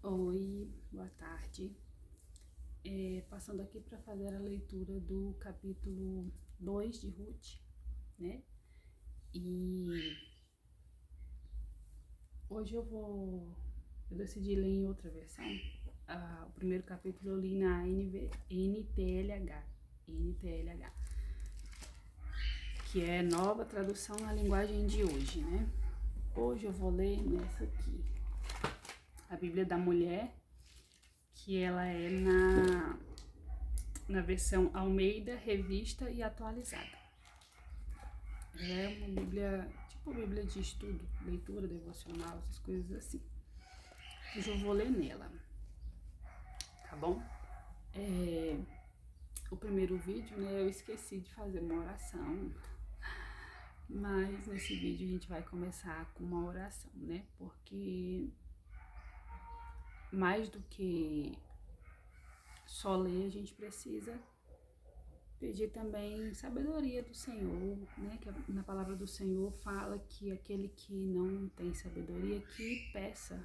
Oi, boa tarde. Passando aqui para fazer a leitura do capítulo 2 de Ruth, né? E hoje eu decidi ler em outra versão. O primeiro capítulo eu li na NTLH, que é nova tradução na linguagem de hoje, né? Hoje eu vou ler nessa aqui, a Bíblia da Mulher, que ela é na versão Almeida, revista e atualizada. Ela é uma Bíblia, tipo Bíblia de estudo, leitura, devocional, essas coisas assim. Hoje eu vou ler nela, tá bom? O primeiro vídeo, né, eu esqueci de fazer uma oração, mas nesse vídeo a gente vai começar com uma oração, né? Porque mais do que só ler, a gente precisa pedir também sabedoria do Senhor, né? Que na palavra do Senhor fala que aquele que não tem sabedoria, que peça,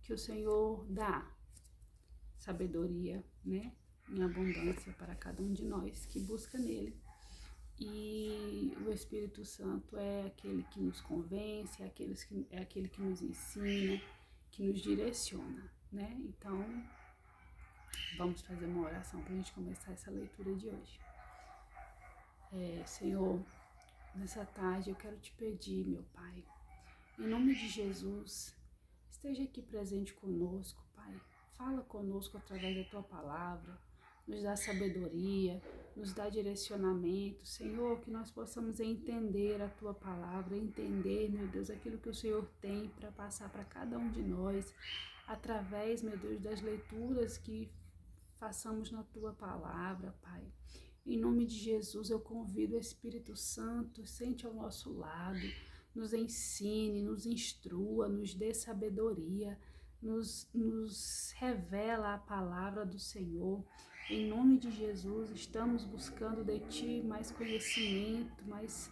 que o Senhor dá sabedoria, né? Em abundância para cada um de nós que busca nele. E o Espírito Santo é aquele que nos convence, é aquele que nos ensina, que nos direciona, né? Então, vamos fazer uma oração para a gente começar essa leitura de hoje. Senhor, nessa tarde eu quero te pedir, meu Pai, em nome de Jesus, esteja aqui presente conosco, Pai. Fala conosco através da tua palavra, nos dá sabedoria, nos dá direcionamento, Senhor, que nós possamos entender a tua palavra, entender, meu Deus, aquilo que o Senhor tem para passar para cada um de nós, através, meu Deus, das leituras que façamos na tua palavra, Pai. Em nome de Jesus, eu convido o Espírito Santo, sente ao nosso lado, nos ensine, nos instrua, nos dê sabedoria, nos revela a palavra do Senhor. Em nome de Jesus, estamos buscando de Ti mais conhecimento, mais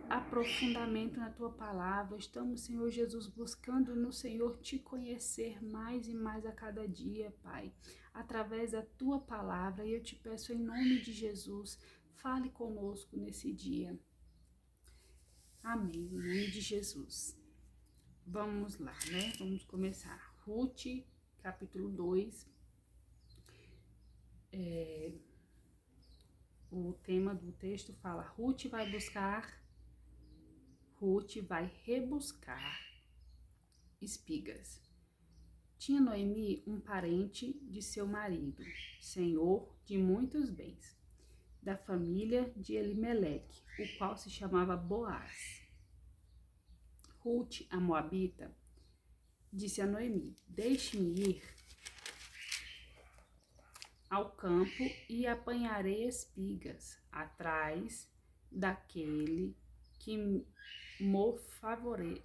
aprofundamento na Tua palavra. Estamos, Senhor Jesus, buscando no Senhor Te conhecer mais e mais a cada dia, Pai, através da Tua palavra. E eu te peço em nome de Jesus, fale conosco nesse dia. Amém, em nome de Jesus. Vamos lá, né? Vamos começar. Ruth, capítulo 2. O tema do texto fala: Ruth vai rebuscar espigas. Tinha Noemi um parente de seu marido, senhor de muitos bens, da família de Elimeleque, o qual se chamava Boaz. Ruth, a moabita, disse a Noemi: deixe-me ir ao campo e apanharei espigas atrás daquele que me favorecer.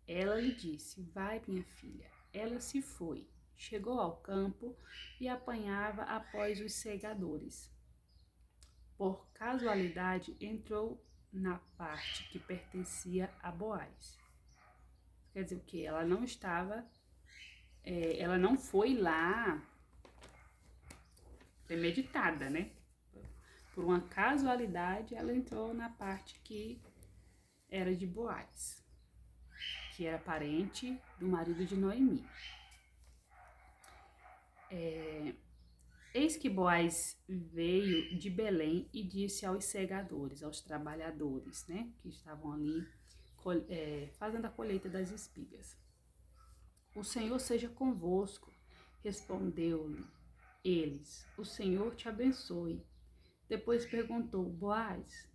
Ela lhe disse: vai, minha filha. Ela se foi, chegou ao campo e apanhava após os segadores. Por casualidade, entrou na parte que pertencia a Boaz. Quer dizer o quê? Ela não foi lá premeditada, né? Por uma casualidade, ela entrou na parte que era de Boaz, que era parente do marido de Noemi. Eis que Boaz veio de Belém e disse aos segadores, aos trabalhadores, né, que estavam ali fazendo a colheita das espigas: o Senhor seja convosco. Respondeu-lhe eles: o Senhor te abençoe. Depois perguntou Boaz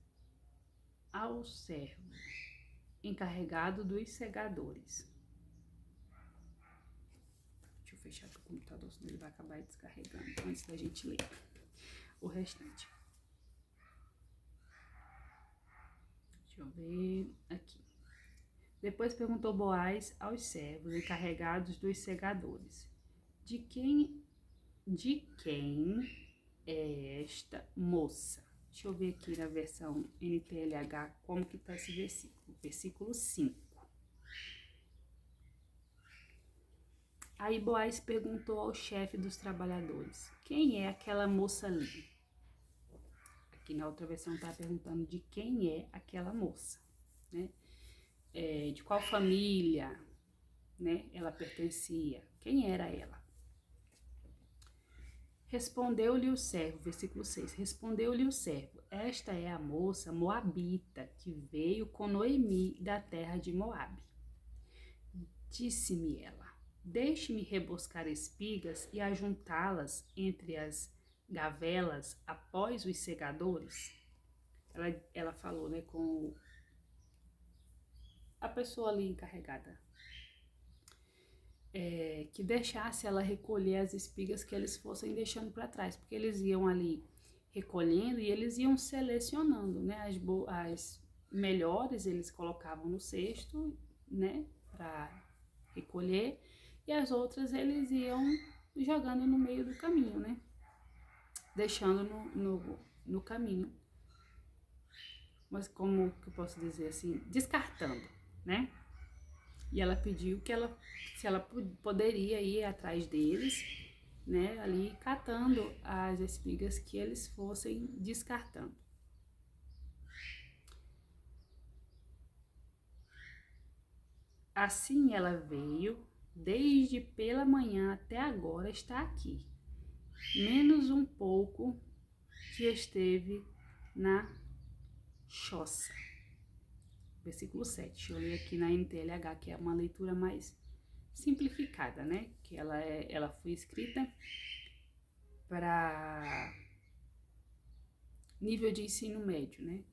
ao servo encarregado dos segadores: deixa eu fechar o computador, senão ele vai acabar descarregando antes da gente ler o restante. Deixa eu ver aqui. Depois perguntou Boaz aos servos encarregados dos segadores: de quem é esta moça? Deixa eu ver aqui na versão NTLH como que tá esse versículo. Versículo 5. Aí Boaz perguntou ao chefe dos trabalhadores: quem é aquela moça ali? Aqui na outra versão está perguntando de quem é aquela moça, né? De qual família, né, ela pertencia, quem era ela? Respondeu-lhe o servo, versículo 6, respondeu-lhe o servo, esta é a moça moabita que veio com Noemi da terra de Moabe. Disse-me ela, deixe-me rebuscar espigas e ajuntá-las entre as gavelas após os segadores. Ela falou, né, com a pessoa ali encarregada, que deixasse ela recolher as espigas que eles fossem deixando para trás, porque eles iam ali recolhendo e eles iam selecionando, né, as melhores eles colocavam no cesto, né, para recolher, e as outras eles iam jogando no meio do caminho, né, deixando no caminho, mas como que eu posso dizer assim, descartando, né? E ela pediu se ela poderia ir atrás deles, né, ali catando as espigas que eles fossem descartando. Assim ela veio, desde pela manhã até agora está aqui, menos um pouco que esteve na choça. Versículo 7, deixa eu ler aqui na NTLH, que é uma leitura mais simplificada, né? Que ela foi escrita para nível de ensino médio, né?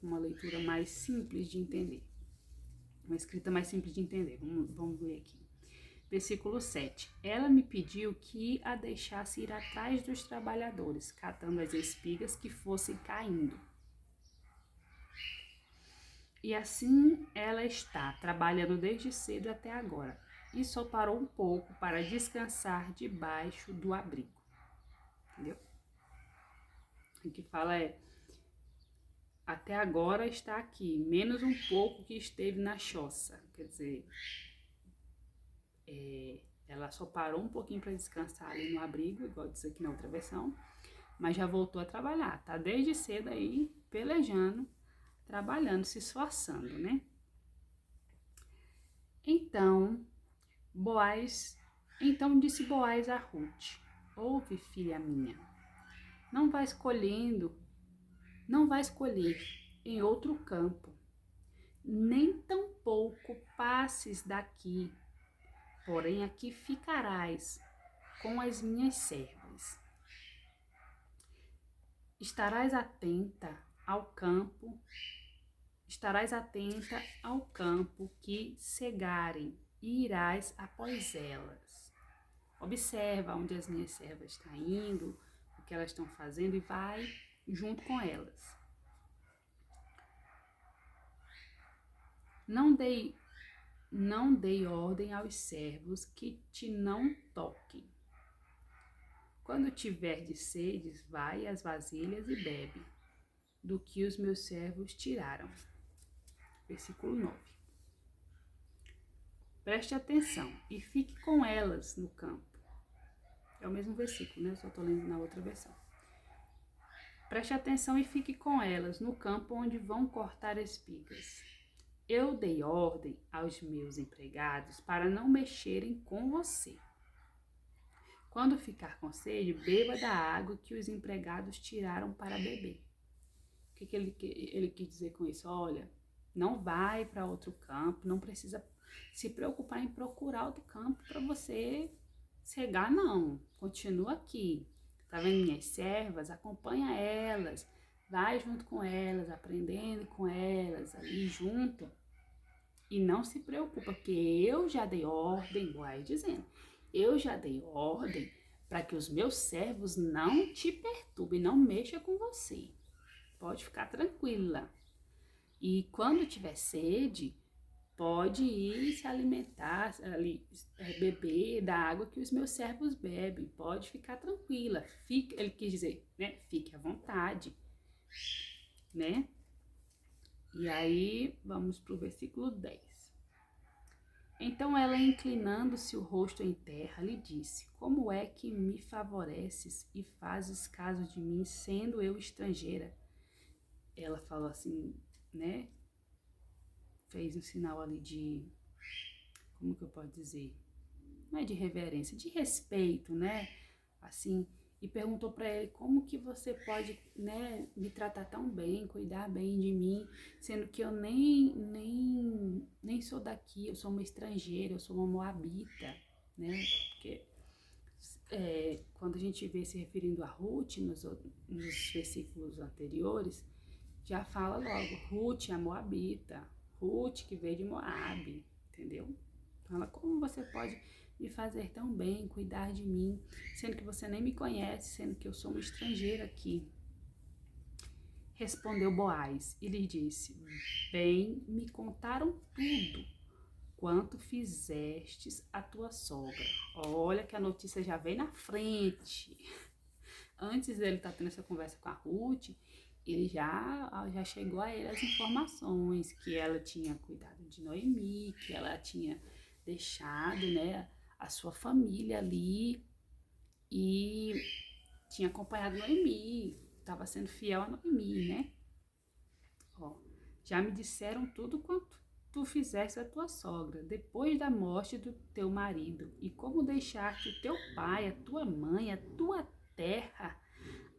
Uma leitura mais simples de entender. Uma escrita mais simples de entender. Vamos ver aqui. Versículo 7. Ela me pediu que a deixasse ir atrás dos trabalhadores, catando as espigas que fossem caindo. E assim ela está, trabalhando desde cedo até agora. E só parou um pouco para descansar debaixo do abrigo. Entendeu? O que fala até agora está aqui, menos um pouco que esteve na choça. Quer dizer, ela só parou um pouquinho para descansar ali no abrigo, igual diz aqui na outra versão, mas já voltou a trabalhar. Tá desde cedo aí, pelejando, trabalhando, se esforçando, né? Então disse Boaz a Ruth, ouve, filha minha, não vais colher em outro campo, nem tampouco passes daqui, porém aqui ficarás com as minhas servas. Estarás atenta ao campo que cegarem, e irás após elas. Observa onde as minhas servas estão indo, o que elas estão fazendo, e vai junto com elas. Não dei ordem aos servos que te não toquem. Quando tiverdes sede, vai às vasilhas e bebe do que os meus servos tiraram. Versículo 9. Preste atenção e fique com elas no campo. É o mesmo versículo, né? Eu só estou lendo na outra versão. Preste atenção e fique com elas no campo onde vão cortar espigas. Eu dei ordem aos meus empregados para não mexerem com você. Quando ficar com sede, beba da água que os empregados tiraram para beber. O que ele quis dizer com isso? Olha, não vai para outro campo, não precisa se preocupar em procurar outro campo para você cegar, não. Continua aqui. Tá vendo minhas servas? Acompanha elas, vai junto com elas, aprendendo com elas, ali junto. E não se preocupa, porque eu já dei ordem, vai dizendo, eu já dei ordem para que os meus servos não te perturbem, não mexam com você. Pode ficar tranquila. E quando tiver sede, pode ir se alimentar, beber da água que os meus servos bebem. Pode ficar tranquila. Ele quis dizer, né? Fique à vontade, né? E aí, vamos para o versículo 10. Então ela, inclinando-se o rosto em terra, lhe disse: Como é que me favoreces e fazes caso de mim, sendo eu estrangeira? Ela falou assim, né? Fez um sinal ali de, como que eu posso dizer? Não é de reverência, de respeito, né? Assim, e perguntou para ele como que você pode, né, me tratar tão bem, cuidar bem de mim, sendo que eu nem sou daqui, eu sou uma estrangeira, eu sou uma moabita, né? Porque quando a gente vê se referindo a Ruth nos versículos anteriores, já fala logo, Ruth, a moabita, Ruth que veio de Moabe, entendeu? Fala, como você pode me fazer tão bem, cuidar de mim, sendo que você nem me conhece, sendo que eu sou uma estrangeira aqui. Respondeu Boaz e lhe disse, bem, me contaram tudo quanto fizestes a tua sogra. Olha que a notícia já vem na frente. Antes dele estar tendo essa conversa com a Ruth, ele já chegou a ele as informações que ela tinha cuidado de Noemi, que ela tinha deixado, né, a sua família ali e tinha acompanhado Noemi, estava sendo fiel a Noemi, né? Ó, já me disseram tudo quanto tu fizeste a tua sogra, depois da morte do teu marido, e como deixaste o teu pai, a tua mãe, a tua terra,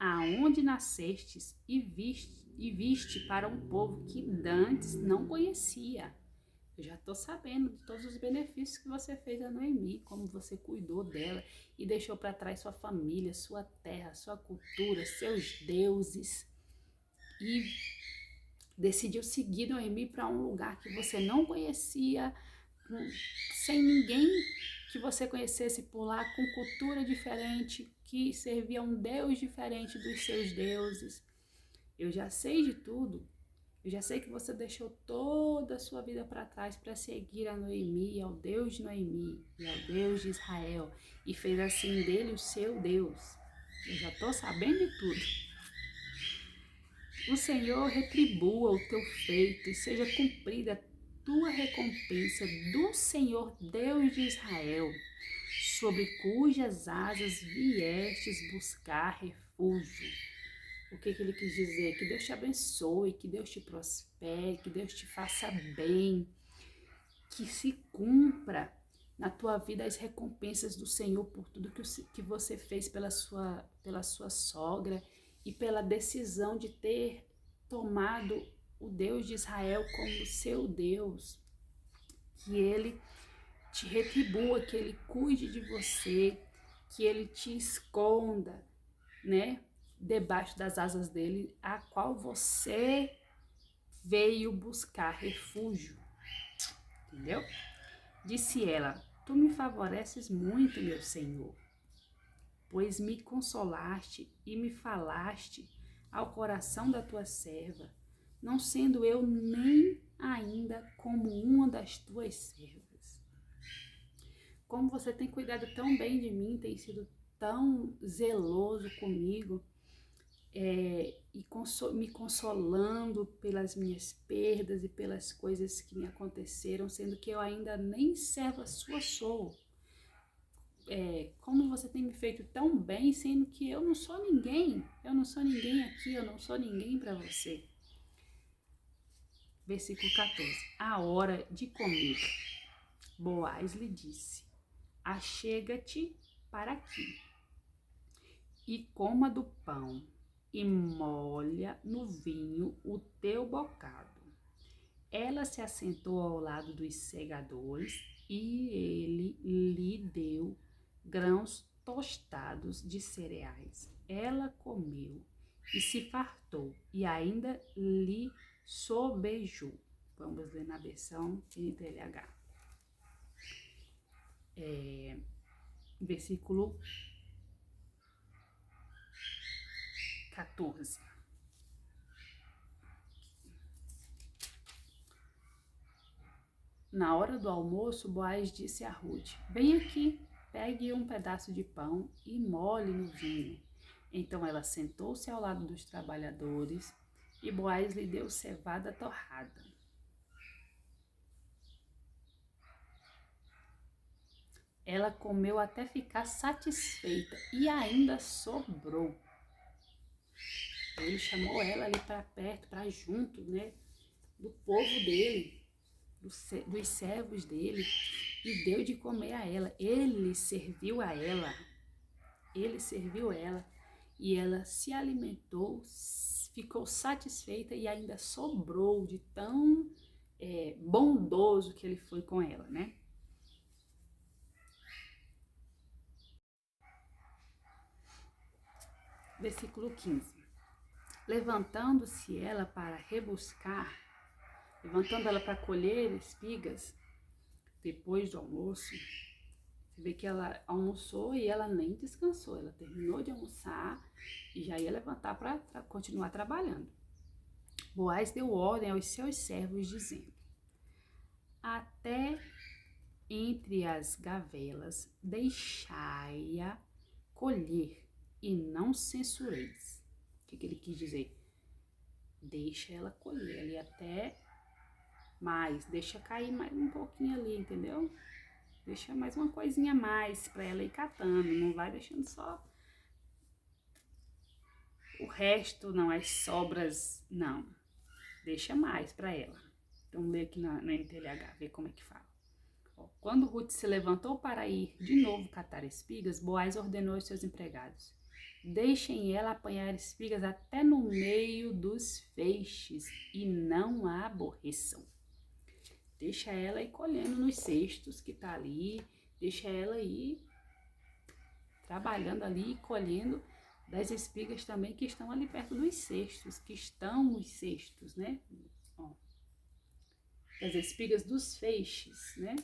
aonde nascestes, e viste para um povo que dantes não conhecia. Eu já estou sabendo de todos os benefícios que você fez a Noemi, como você cuidou dela e deixou para trás sua família, sua terra, sua cultura, seus deuses. E decidiu seguir Noemi para um lugar que você não conhecia, sem ninguém que você conhecesse por lá, com cultura diferente, que servia a um Deus diferente dos seus deuses. Eu já sei de tudo. Eu já sei que você deixou toda a sua vida para trás para seguir a Noemi, ao Deus de Noemi e ao Deus de Israel, e fez assim dele o seu Deus. Eu já estou sabendo de tudo. O Senhor retribua o teu feito e seja cumprida a tua recompensa do Senhor Deus de Israel, sobre cujas asas viestes buscar refúgio. O que ele quis dizer? Que Deus te abençoe, que Deus te prospere, que Deus te faça bem, que se cumpra na tua vida as recompensas do Senhor por tudo que você fez pela sua sogra e pela decisão de ter tomado o Deus de Israel como seu Deus. Que Ele te retribua, que Ele cuide de você, que Ele te esconda, né? Debaixo das asas dele, a qual você veio buscar refúgio. Entendeu? Disse ela, tu me favoreces muito, meu Senhor, pois me consolaste e me falaste ao coração da tua serva, não sendo eu nem ainda como uma das tuas servas. Como você tem cuidado tão bem de mim, tem sido tão zeloso comigo, e me consolando pelas minhas perdas e pelas coisas que me aconteceram, sendo que eu ainda nem serva sua sou. Como você tem me feito tão bem, sendo que eu não sou ninguém aqui, eu não sou ninguém para você. Versículo 14. A hora de comer, Boaz lhe disse, achega-te para aqui e coma do pão e molha no vinho o teu bocado. Ela se assentou ao lado dos segadores e ele lhe deu grãos tostados de cereais. Ela comeu e se fartou e ainda lhe sobejou. Vamos ler na versão NTLH. Versículo 14. Na hora do almoço, Boaz disse a Ruth, vem aqui, pegue um pedaço de pão e molhe no vinho. Então ela sentou-se ao lado dos trabalhadores e Boaz lhe deu cevada torrada. Ela comeu até ficar satisfeita e ainda sobrou. Ele chamou ela ali para perto, para junto, né, do povo dele, dos servos dele, e deu de comer a ela. Ele serviu a ela. Ele serviu ela e ela se alimentou, ficou satisfeita e ainda sobrou de tão bondoso que ele foi com ela, né? Versículo 15. Levantando-se ela para rebuscar, levantando ela para colher espigas, depois do almoço, você vê que ela almoçou e ela nem descansou. Ela terminou de almoçar e já ia levantar para continuar trabalhando. Boaz deu ordem aos seus servos, dizendo: até entre as gavelas deixai-a colher e não censureis. O que ele quis dizer? Deixa ela colher ali até mais, deixa cair mais um pouquinho ali, entendeu? Deixa mais uma coisinha a mais para ela ir catando, não vai deixando só o resto, não, as sobras, não. Deixa mais para ela. Então, lê aqui na NTLH, vê como é que fala. Ó, quando Ruth se levantou para ir de novo catar espigas, Boaz ordenou aos seus empregados: deixem ela apanhar espigas até no meio dos feixes e não a aborreçam. Deixa ela ir colhendo nos cestos que tá ali, deixa ela ir trabalhando ali e colhendo das espigas também que estão ali perto dos cestos, que estão os cestos, né? Ó, das espigas dos feixes, né?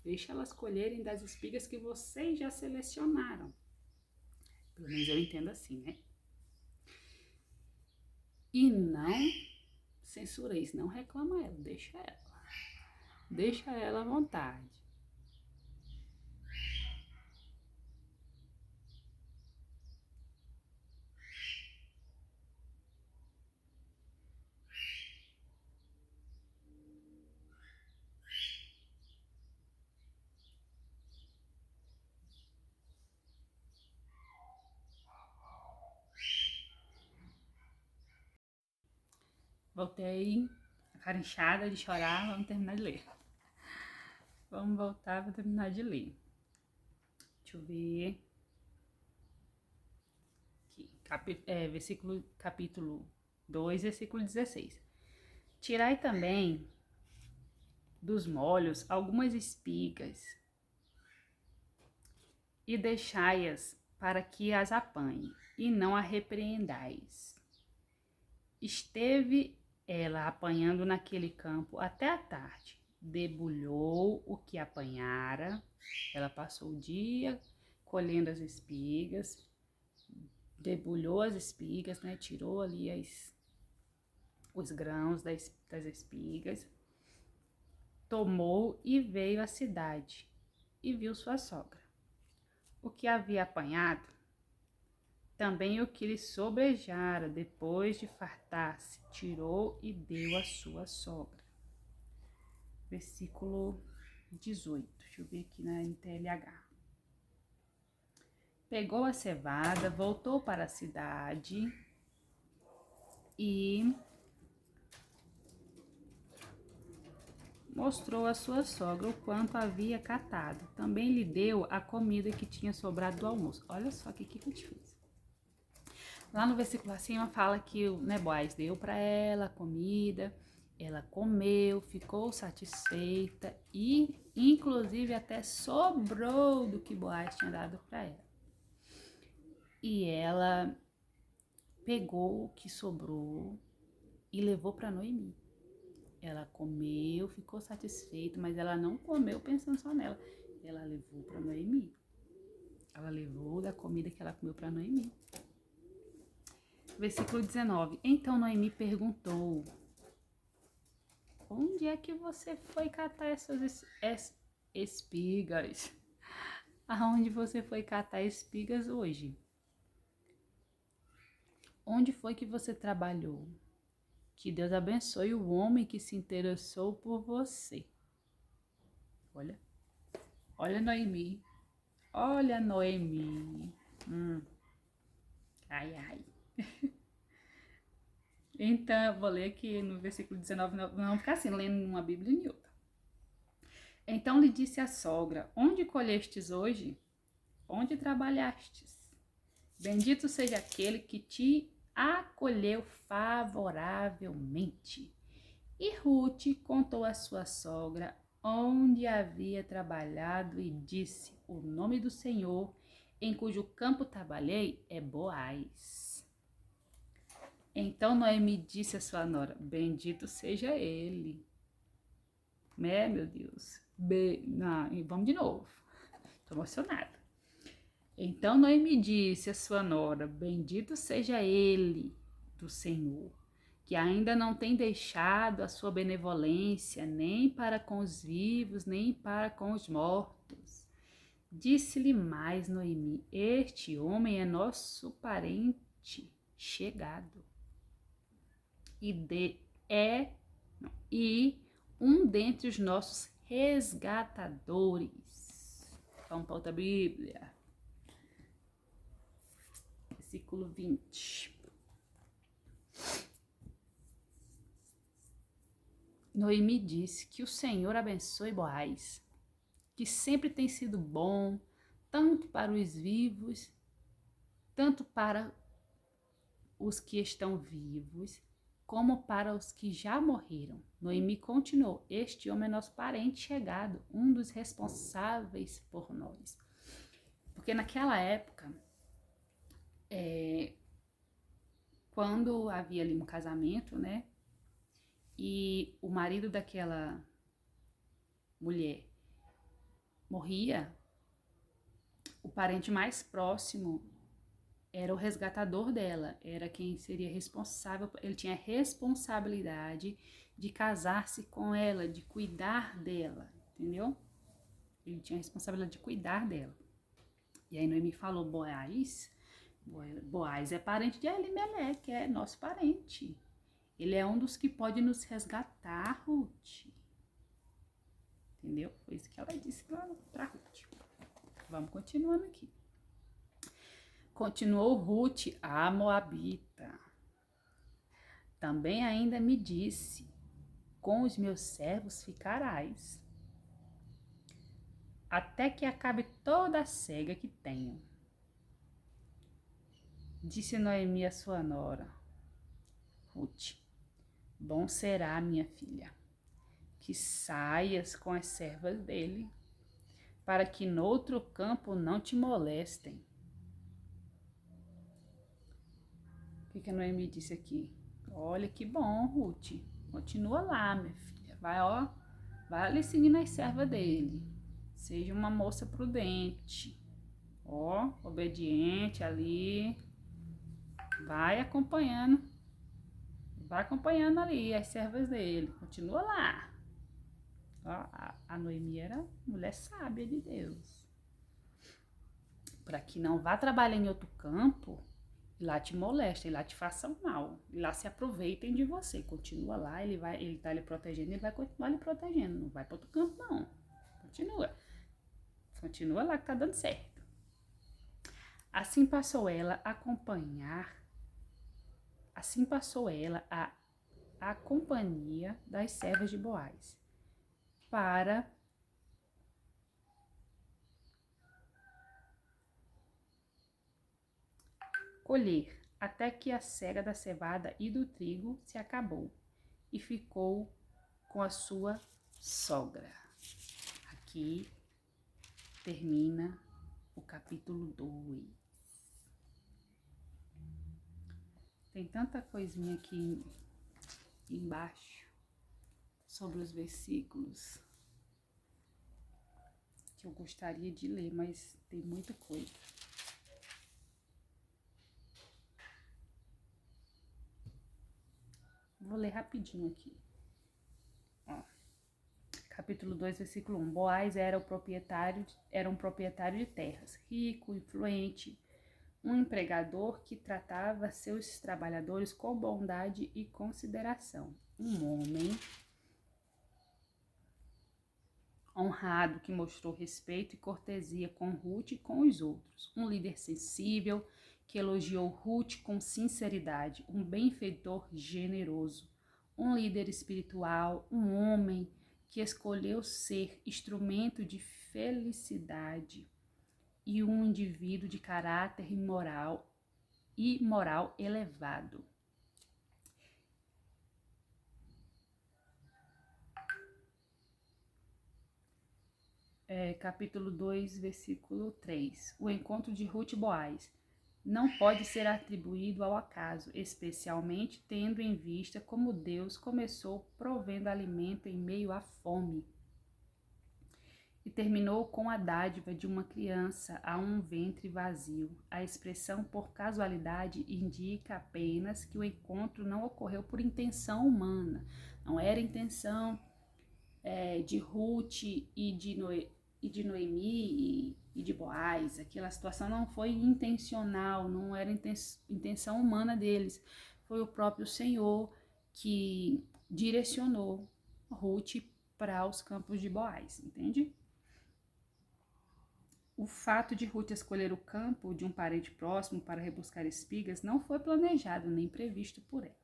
Deixa elas colherem das espigas que vocês já selecionaram. Pelo menos eu entendo assim, né? E não censureis, não reclama ela, deixa ela. Deixa ela à vontade. Voltei, a cara inchada de chorar, vamos terminar de ler. Vamos voltar para terminar de ler. Deixa eu ver. Aqui, capítulo 2, versículo 16. Tirai também dos molhos algumas espigas e deixai-as para que as apanhe, e não a repreendais. Esteve ela apanhando naquele campo até a tarde, debulhou o que apanhara, ela passou o dia colhendo as espigas, debulhou as espigas, né? Tirou ali os grãos das espigas, tomou e veio à cidade e viu sua sogra. O que havia apanhado, também o que lhe sobrejara depois de fartar-se, tirou e deu à sua sogra. Versículo 18, deixa eu ver aqui na NTLH. Pegou a cevada, voltou para a cidade e mostrou à sua sogra o quanto havia catado. Também lhe deu a comida que tinha sobrado do almoço. Olha só o que eu te fiz. Lá no versículo acima fala que o Boaz deu para ela comida, ela comeu, ficou satisfeita e inclusive até sobrou do que Boaz tinha dado para ela. E ela pegou o que sobrou e levou para Noemi. Ela comeu, ficou satisfeita, mas ela não comeu pensando só nela. Ela levou para Noemi. Ela levou da comida que ela comeu para Noemi. Versículo 19. Então Noemi perguntou: onde é que você foi catar essas espigas? Aonde você foi catar espigas hoje? Onde foi que você trabalhou? Que Deus abençoe o homem que se interessou por você. Olha Noemi. Olha, Noemi. Ai, ai. Então, vou ler aqui no versículo 19, não ficar assim, lendo uma Bíblia e outra. Então lhe disse a sogra: Onde colhestes hoje? Onde trabalhastes? Bendito seja aquele que te acolheu favoravelmente. E Ruth contou à sua sogra onde havia trabalhado e disse: O nome do Senhor, em cujo campo trabalhei, é Boaz. Então Noemi disse à sua nora: Bendito seja ele. Meu Deus. Não, vamos de novo. Estou emocionada. Então Noemi disse à sua nora: Bendito seja ele do Senhor, que ainda não tem deixado a sua benevolência nem para com os vivos, nem para com os mortos. Disse-lhe mais Noemi: Este homem é nosso parente chegado e um dentre os nossos resgatadores. Vamos para outra Bíblia. Versículo 20. Noemi disse: Que o Senhor abençoe Boaz, que sempre tem sido bom, tanto para os vivos, tanto para os que estão vivos, como para os que já morreram. Noemi continuou: Este homem é nosso parente chegado, um dos responsáveis por nós. Porque naquela época, quando havia ali um casamento, né? E o marido daquela mulher morria, o parente mais próximo era o resgatador dela, era quem seria responsável, ele tinha a responsabilidade de casar-se com ela, de cuidar dela, entendeu? Ele tinha a responsabilidade de cuidar dela. E aí Noemi falou: Boaz é parente de Elimelec, é nosso parente. Ele é um dos que pode nos resgatar, Ruth. Entendeu? Foi isso que ela disse para Ruth. Vamos continuando aqui. Continuou Ruth, a Moabita. Também ainda me disse: Com os meus servos ficarás, até que acabe toda a cega que tenho. Disse Noemi a sua nora, Ruth: Bom será, minha filha, que saias com as servas dele, para que noutro campo não te molestem. O que a Noemi disse aqui? Olha que bom, Ruth. Continua lá, minha filha. Vai ali seguindo as servas dele. Seja uma moça prudente. Obediente ali. Vai acompanhando ali as servas dele. Continua lá. A Noemi era mulher sábia de Deus. Para que não vá trabalhar em outro campo, e lá te molestem, lá te façam mal, e lá se aproveitem de você. Continua lá, ele tá lhe protegendo, ele vai continuar lhe protegendo. Não vai para outro campo, não. Continua lá que tá dando certo. Assim passou ela a companhia das servas de Boaz, para colher, até que a cega da cevada e do trigo se acabou, e ficou com a sua sogra. Aqui termina o capítulo 2. Tem tanta coisinha aqui embaixo sobre os versículos que eu gostaria de ler, mas tem muita coisa. Vou ler rapidinho aqui. Capítulo 2, versículo 1. Boaz era um proprietário de terras, rico, influente, um empregador que tratava seus trabalhadores com bondade e consideração. Um homem honrado, que mostrou respeito e cortesia com Ruth e com os outros, um líder sensível, que elogiou Ruth com sinceridade, um benfeitor generoso, um líder espiritual, um homem que escolheu ser instrumento de felicidade e um indivíduo de caráter e moral elevado. Capítulo 2, versículo 3. O encontro de Ruth e Boaz não pode ser atribuído ao acaso, especialmente tendo em vista como Deus começou provendo alimento em meio à fome e terminou com a dádiva de uma criança a um ventre vazio. A expressão por casualidade indica apenas que o encontro não ocorreu por intenção humana, não era intenção de Ruth e de Noemi e de Boaz. Aquela situação não foi intencional, não era intenção humana deles. Foi o próprio Senhor que direcionou Ruth para os campos de Boaz, entende? O fato de Ruth escolher o campo de um parente próximo para rebuscar espigas não foi planejado nem previsto por ela.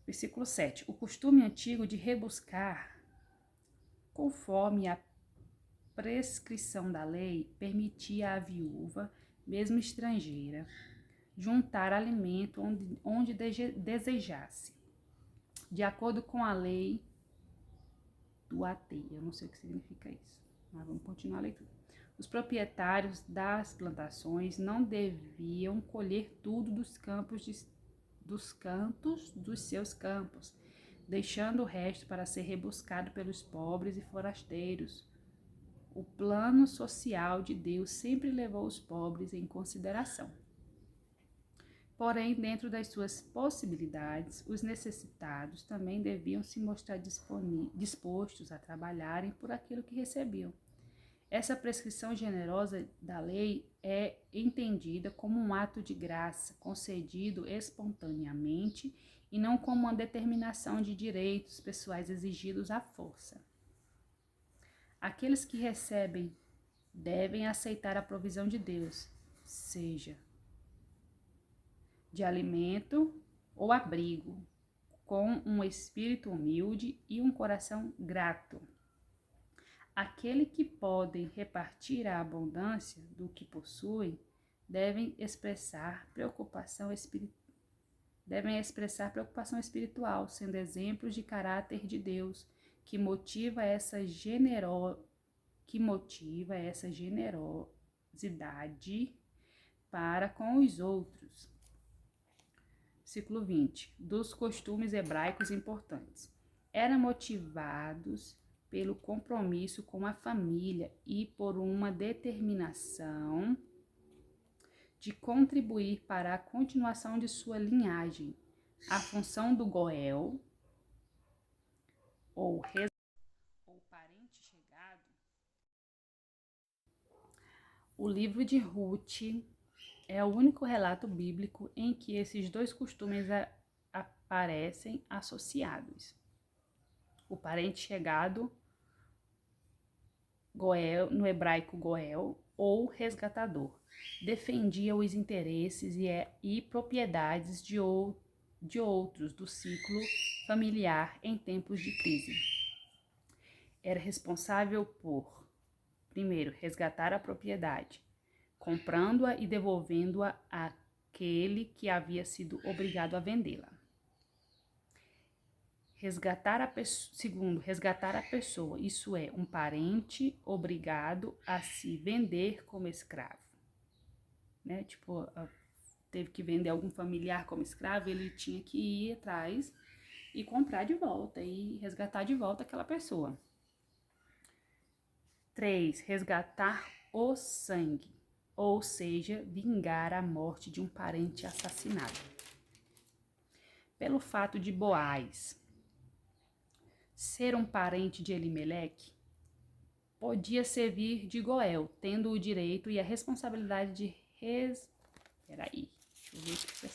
Versículo 7. O costume antigo de rebuscar, conforme a prescrição da lei, permitia à viúva, mesmo estrangeira, juntar alimento onde desejasse, de acordo com a lei do Atei. Eu não sei o que significa isso, mas vamos continuar a leitura. Os proprietários das plantações não deviam colher tudo dos cantos dos seus campos, deixando o resto para ser rebuscado pelos pobres e forasteiros. O plano social de Deus sempre levou os pobres em consideração. Porém, dentro das suas possibilidades, os necessitados também deviam se mostrar dispostos a trabalharem por aquilo que recebiam. Essa prescrição generosa da lei é entendida como um ato de graça, concedido espontaneamente e não como uma determinação de direitos pessoais exigidos à força. Aqueles que recebem devem aceitar a provisão de Deus, seja de alimento ou abrigo, com um espírito humilde e um coração grato. Aquele que podem repartir a abundância do que possuem devem expressar preocupação espiritual, sendo exemplos de caráter de Deus, que motiva essa generosidade para com os outros. Versículo 20. Dos costumes hebraicos importantes. Eram motivados pelo compromisso com a família e por uma determinação de contribuir para a continuação de sua linhagem. A função do Goel, ou parente chegado. O livro de Ruth é o único relato bíblico em que esses dois costumes aparecem associados. O parente chegado, Goel, no hebraico Goel, ou resgatador, defendia os interesses e propriedades de outros do ciclo familiar em tempos de crise. Era responsável por, primeiro, resgatar a propriedade, comprando-a e devolvendo-a àquele que havia sido obrigado a vendê-la. Segundo, resgatar a pessoa, isso é, um parente obrigado a se vender como escravo. Né? Tipo, teve que vender algum familiar como escravo, ele tinha que ir atrás e comprar de volta e resgatar de volta aquela pessoa. 3. Resgatar o sangue, ou seja, vingar a morte de um parente assassinado. Pelo fato de Boaz ser um parente de Elimeleque, podia servir de Goel, tendo o direito e a responsabilidade de Peraí, deixa eu ver o que é.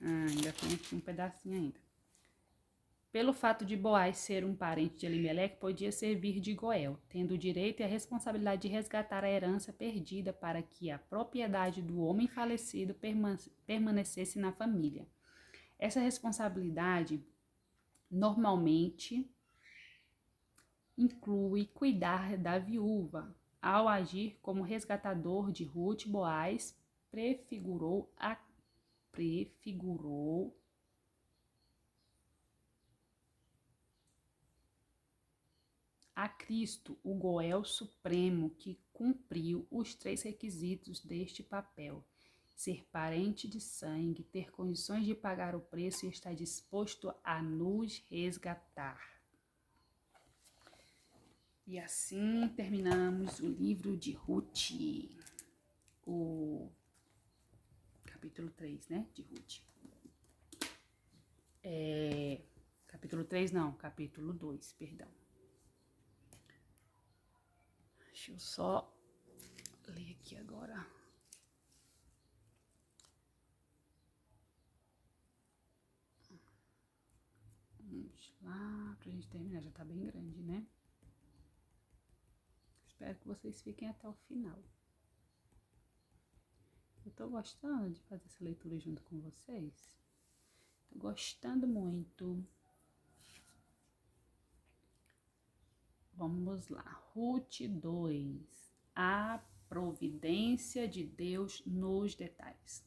Ainda tem aqui um pedacinho ainda. Pelo fato de Boaz ser um parente de Elimeleque, podia servir de Goel, tendo o direito e a responsabilidade de resgatar a herança perdida para que a propriedade do homem falecido permanecesse na família. Essa responsabilidade normalmente inclui cuidar da viúva. Ao agir como resgatador de Ruth, Boaz prefigurou a Cristo, o Goel Supremo, que cumpriu os 3 requisitos deste papel: ser parente de sangue, ter condições de pagar o preço e estar disposto a nos resgatar. E assim terminamos o livro de Ruth, o capítulo 3, né, de Ruth. Capítulo 3 não, capítulo 2, perdão. Deixa eu só ler aqui agora. Vamos lá, pra gente terminar, já tá bem grande, né? Espero que vocês fiquem até o final. Eu tô gostando de fazer essa leitura junto com vocês. Tô gostando muito. Vamos lá. Ruth 2. A providência de Deus nos detalhes.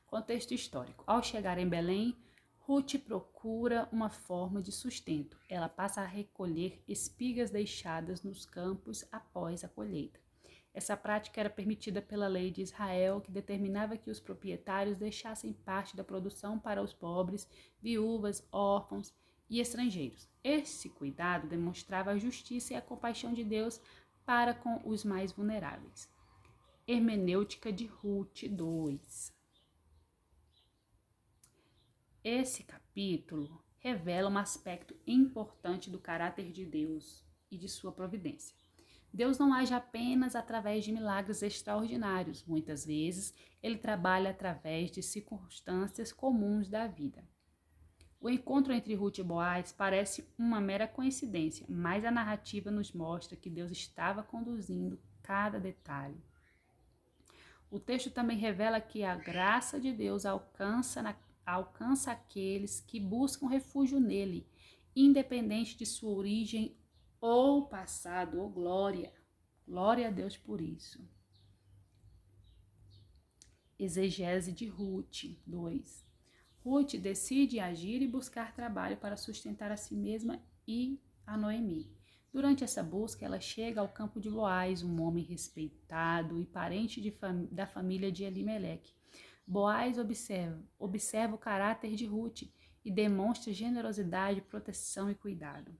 Contexto histórico. Ao chegar em Belém, Ruth procura uma forma de sustento. Ela passa a recolher espigas deixadas nos campos após a colheita. Essa prática era permitida pela lei de Israel, que determinava que os proprietários deixassem parte da produção para os pobres, viúvas, órfãos e estrangeiros. Esse cuidado demonstrava a justiça e a compaixão de Deus para com os mais vulneráveis. Hermenêutica de Ruth 2. Esse capítulo revela um aspecto importante do caráter de Deus e de sua providência. Deus não age apenas através de milagres extraordinários. Muitas vezes, ele trabalha através de circunstâncias comuns da vida. O encontro entre Ruth e Boaz parece uma mera coincidência, mas a narrativa nos mostra que Deus estava conduzindo cada detalhe. O texto também revela que a graça de Deus alcança aqueles que buscam refúgio nele, independente de sua origem ou passado ou glória. Glória a Deus por isso. Exegese de Ruth 2. Ruth decide agir e buscar trabalho para sustentar a si mesma e a Noemi. Durante essa busca, ela chega ao campo de Boaz, um homem respeitado e parente da família de Elimeleque. Boaz observa o caráter de Ruth e demonstra generosidade, proteção e cuidado.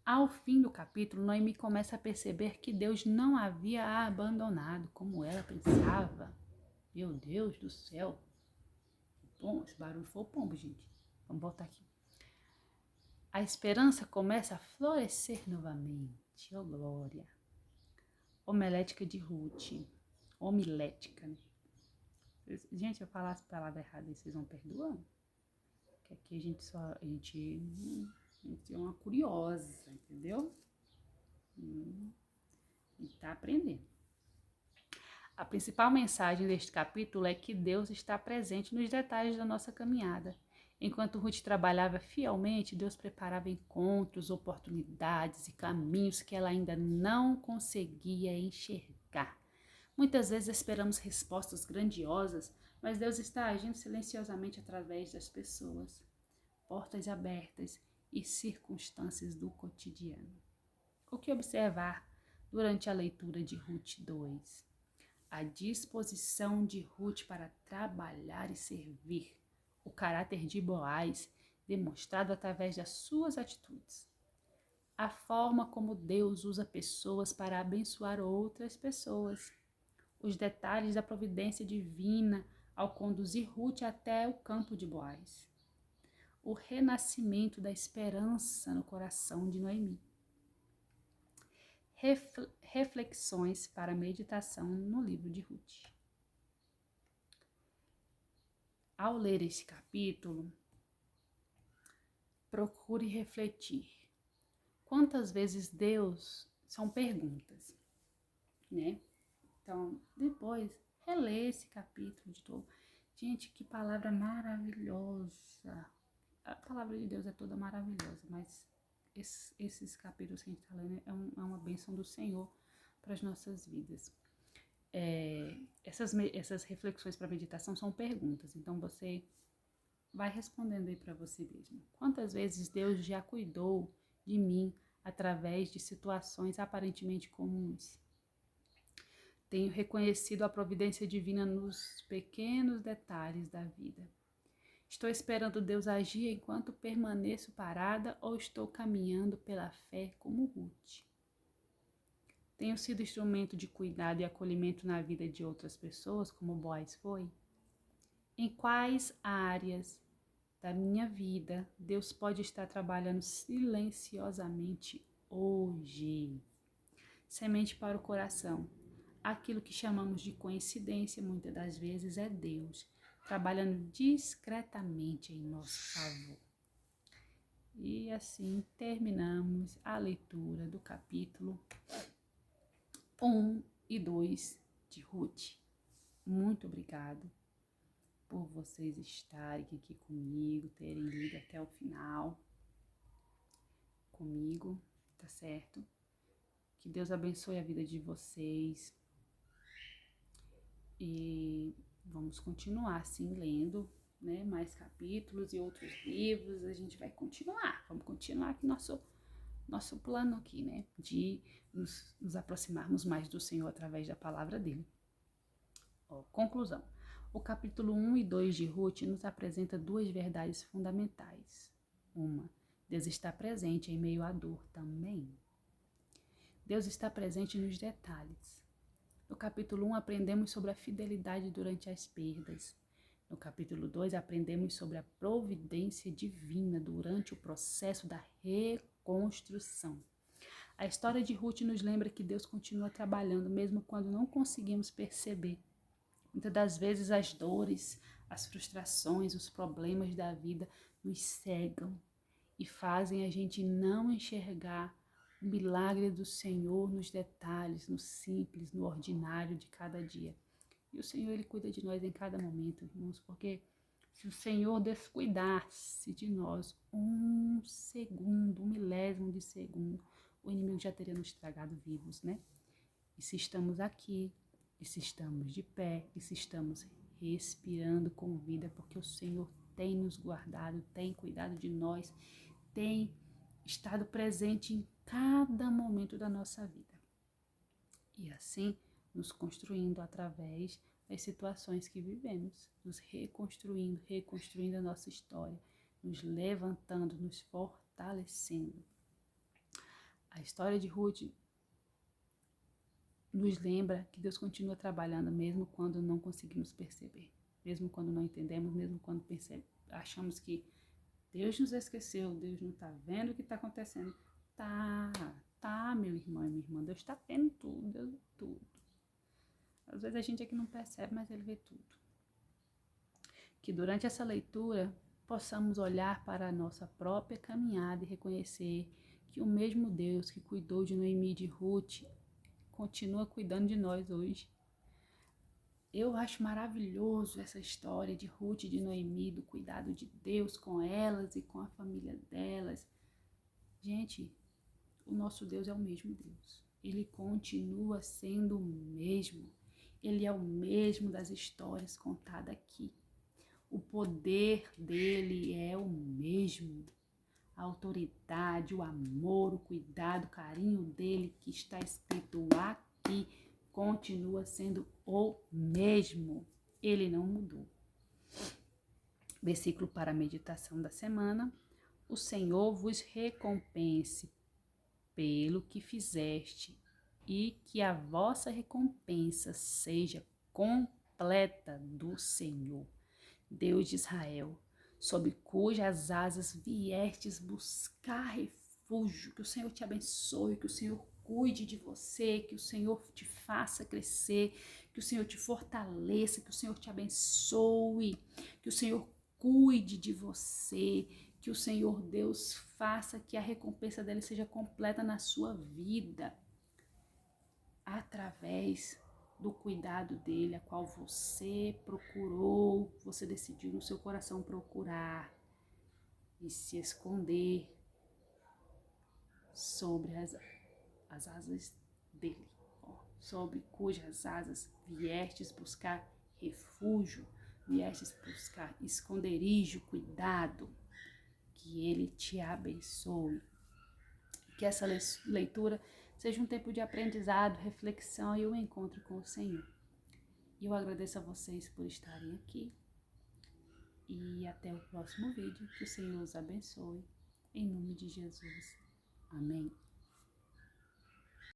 Ao fim do capítulo, Noemi começa a perceber que Deus não havia a abandonado, como ela pensava. Meu Deus do céu. Bom, esse barulho foi o pombo, gente. Vamos voltar aqui. A esperança começa a florescer novamente. Oh, glória. Homilética de Ruth. Homilética, né? Gente, eu falar as palavras erradas, vocês vão perdoando? Porque aqui a gente é uma curiosa, entendeu? E tá aprendendo. A principal mensagem deste capítulo é que Deus está presente nos detalhes da nossa caminhada. Enquanto Ruth trabalhava fielmente, Deus preparava encontros, oportunidades e caminhos que ela ainda não conseguia enxergar. Muitas vezes esperamos respostas grandiosas, mas Deus está agindo silenciosamente através das pessoas, portas abertas e circunstâncias do cotidiano. O que observar durante a leitura de Ruth 2? A disposição de Ruth para trabalhar e servir, o caráter de Boaz demonstrado através das suas atitudes, a forma como Deus usa pessoas para abençoar outras pessoas, os detalhes da providência divina ao conduzir Ruth até o campo de Boaz, o renascimento da esperança no coração de Noemi. Reflexões para meditação no livro de Ruth. Ao ler esse capítulo, procure refletir. Quantas vezes Deus são perguntas, né? Então, depois, relê esse capítulo de novo. Gente, que palavra maravilhosa. A palavra de Deus é toda maravilhosa, mas esses capítulos que a gente está lendo é uma bênção do Senhor para as nossas vidas. Essas reflexões para meditação são perguntas, então você vai respondendo aí para você mesmo. Quantas vezes Deus já cuidou de mim através de situações aparentemente comuns? Tenho reconhecido a providência divina nos pequenos detalhes da vida. Estou esperando Deus agir enquanto permaneço parada ou estou caminhando pela fé como Ruth? Tenho sido instrumento de cuidado e acolhimento na vida de outras pessoas, como Boaz foi? Em quais áreas da minha vida Deus pode estar trabalhando silenciosamente hoje? Semente para o coração. Aquilo que chamamos de coincidência, muitas das vezes, é Deus trabalhando discretamente em nosso favor. E assim terminamos a leitura do capítulo 1 e 2 de Ruth. Muito obrigado por vocês estarem aqui comigo, terem lido até o final comigo, tá certo? Que Deus abençoe a vida de vocês. E vamos continuar assim lendo, né, mais capítulos e outros livros. A gente vai continuar. Vamos continuar aqui nosso plano aqui, né, de nos aproximarmos mais do Senhor através da palavra dele. Conclusão. O capítulo 1 e 2 de Ruth nos apresenta duas verdades fundamentais. Uma, Deus está presente em meio à dor também. Deus está presente nos detalhes. No capítulo 1, aprendemos sobre a fidelidade durante as perdas. No capítulo 2, aprendemos sobre a providência divina durante o processo da reconstrução. A história de Ruth nos lembra que Deus continua trabalhando, mesmo quando não conseguimos perceber. Muitas das vezes as dores, as frustrações, os problemas da vida nos cegam e fazem a gente não enxergar o milagre do Senhor nos detalhes, no simples, no ordinário de cada dia. E o Senhor, Ele cuida de nós em cada momento, irmãos, porque se o Senhor descuidasse de nós um segundo, um milésimo de segundo, o inimigo já teria nos tragado vivos, né? E se estamos aqui, e se estamos de pé, e se estamos respirando com vida, porque o Senhor tem nos guardado, tem cuidado de nós, tem estado presente em cada momento da nossa vida. E assim, nos construindo através das situações que vivemos, nos reconstruindo a nossa história, nos levantando, nos fortalecendo. A história de Ruth nos lembra que Deus continua trabalhando mesmo quando não conseguimos perceber, mesmo quando não entendemos, mesmo quando achamos que Deus nos esqueceu, Deus não está vendo o que está acontecendo. Tá, meu irmão e minha irmã, Deus está vendo tudo, Deus vê tudo. Às vezes a gente aqui não percebe, mas Ele vê tudo. Que durante essa leitura possamos olhar para a nossa própria caminhada e reconhecer que o mesmo Deus que cuidou de Noemi e de Ruth continua cuidando de nós hoje. Eu acho maravilhoso essa história de Ruth e de Noemi, do cuidado de Deus com elas e com a família delas. Gente, o nosso Deus é o mesmo Deus. Ele continua sendo o mesmo. Ele é o mesmo das histórias contadas aqui. O poder dele é o mesmo. A autoridade, o amor, o cuidado, o carinho dele que está escrito aqui continua sendo o mesmo. Ele não mudou. Versículo para a meditação da semana. O Senhor vos recompense pelo que fizeste e que a vossa recompensa seja completa do Senhor, Deus de Israel, sob cujas asas viestes buscar refúgio. Que o Senhor te abençoe, que o Senhor cuide de você, que o Senhor te faça crescer, que o Senhor te fortaleça, que o Senhor te abençoe, que o Senhor cuide de você, Que o Senhor Deus faça que a recompensa dele seja completa na sua vida, através do cuidado dele, a qual você procurou, você decidiu no seu coração procurar e se esconder sobre as asas dele, sobre cujas asas viestes buscar refúgio, viestes buscar esconderijo, cuidado. Que ele te abençoe. Que essa leitura seja um tempo de aprendizado, reflexão e um encontro com o Senhor. E eu agradeço a vocês por estarem aqui. E até o próximo vídeo. Que o Senhor os abençoe. Em nome de Jesus. Amém.